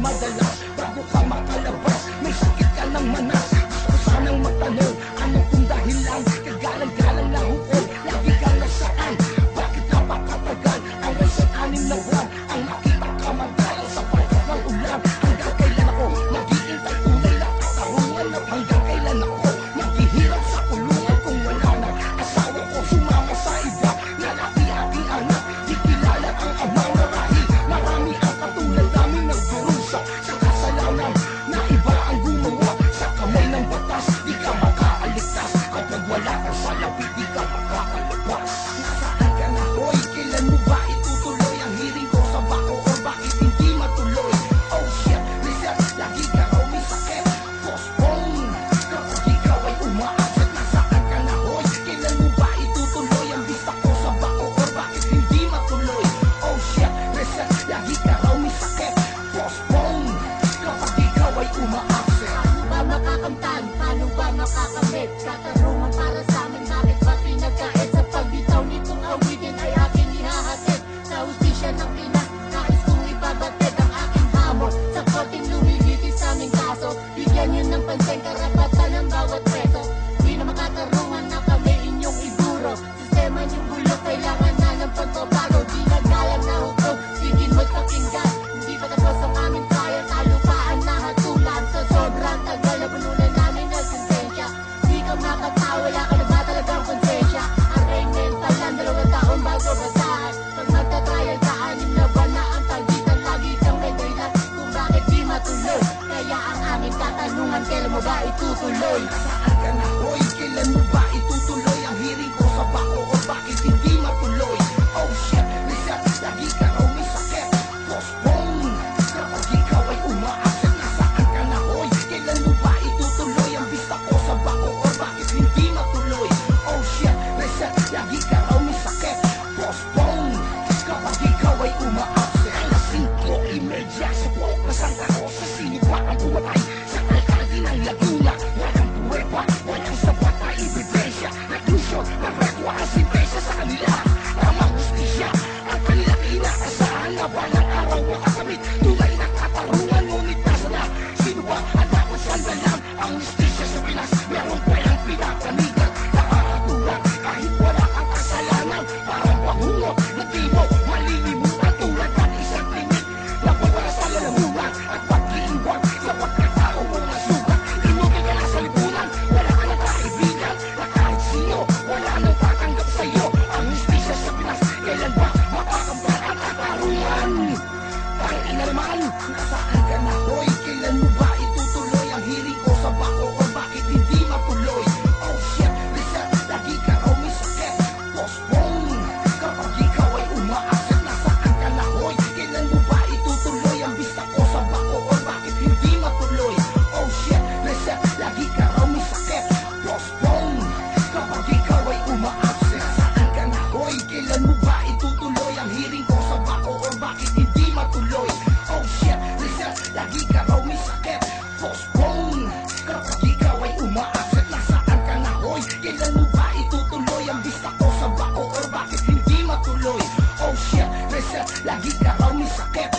madalas bago ka makalabas. May sakit ka ng manas. Gusto sanang matanong, ano kung dahilan? Kagalang-galang na hukol, lagi kang nasaan. Bakit napakatagal? Ang reset 6 na buwan. Ang nakita ka madalang sa palpak ng ulan. Hanggang kailan ako mag-iintay? Tunay na katarungan na hanggang kailan ako maghihirap sa kulungan kung wala na asawa ko sumama sa iba. Lalaki aking anak, di kilala ang amang marahil. Marami ang katulad namin nagdurusa sa kasalanan na iba ang gumawa. Sa kamay ng batas, di ka makaaligtas. Kapag wala kang salapit, di ka makakalabas. Nasaan ka na, hoy? Kailan mo ba itutuloy ang hiring ko sa bako? O bakit hindi matuloy? Oh shit, reset, lagi ka raw may sakit. Postpone, kapag ikaw ay umaakit. Nasaan ka na, hoy? Kailan mo ba itutuloy ang visa ko sa bako? O bakit hindi matuloy? Oh shit, reset, lagi ka raw may sakit. Postpone, kapag ikaw ay umaakit. Paano ba makakamtan? Paano ba makakamit? Katarungan para sa amin, bakit ba pinagkait? Sa pagbitaw nitong awitin ay aking ihahatid. Sa hustisya ng Pinas, nais kong ibabatid ang aking hamon. Sa korting lumilitis sa aming kaso, bigyan nyo ng pansin karapatan ng bawat preso. Di na makatarungan na kami inyong iguro. Sistema niyong bulok, kailangan na ng pagbabago. Di nagalang na hukom, bigin mo't pakinggan. Hindi pa tapos ang aming kaya, talupaan na hatulan. Sa sobrang tagal na bununan namin ng sentensya. Di ka makatawa, wala ka na ba talagang konsensya? Arraignment pa lang, 2 taon bago basahan. Pag magtatrial ka, 6 na buwan na ang pagitan. Lagi kang may dahilan kung bakit di matuloy. Kaya ang aming katanungan, kailan mo ba itutuloy? Nasaan ka na, hoy? Kailan mo ba itutuloy ang hiring ko sa bako? O bakit hindi matuloy? Oh shit, reset, lagi ka raw may sakit. Postpone, kapag ikaw ay umaakit. Nasaan ka na, hoy? Kailan mo ba itutuloy ang visa ko sa bako? O bakit hindi matuloy? Oh shit, reset, lagi ka raw may sakit. Postpone, kapag ikaw ay umaakit. Alas 5:30 sa buhok na Santa Rosa, sino ba ang pumatay sa alkalde ng Laguna? Walang buweba, walang sapat na ebidensya. Naglusyon, nagregwa ang sintensya sa kanila. Tamang hustisya, ang kanilang inaasahan na balang araw makakamit. Tunay na katarungan, ngunit nasa na. Sino ba ang dapat sandalan? Ang hustisya sa Pinas, meron pa yung pinapanigan. Nakakatulang kahit wala kang kasalanan. Parang pangungot na di mo malilimutan. Tulad ng isang tingin na wala sa lalamunan at pag-iiwan sa pagkatao mo na sugat. Inutin ka na sa lipunan, wala ka na kaibigan. Na kahit sino, wala nang tatanggap sa'yo. Ang hustisya sa Pinas, kailan ba makakamtan ang katarungan? Tangin na naman, nasaan ka na, hoy? Kailan mo ba itutuloy ang hiring ko sa bako? O bakit hindi matuloy? Oh shit, reset, lagi ka raw may sakit. Postpone, kapag ikaw ay umaakit. Nasaan ka na, hoy? Kailan mo ba itutuloy ang visa ko sa bako? O bakit hindi matuloy? Oh shit, reset, lagi ka raw may sakit. Postpone, kapag ikaw ay umaakit. Nasaan ka na, hoy? Kailan mo ba itutuloy ang hiring ko sa bako? O bakit hindi matuloy? Oh shit, reset, lagi ka raw may sakit. Postpone, kapag ikaw ay umaakit. Nasaan ka na, hoy? Kailan mo ba itutuloy ang visa ko sa bako? O bakit hindi matuloy? Oh shit, reset, lagi ka raw may sakit.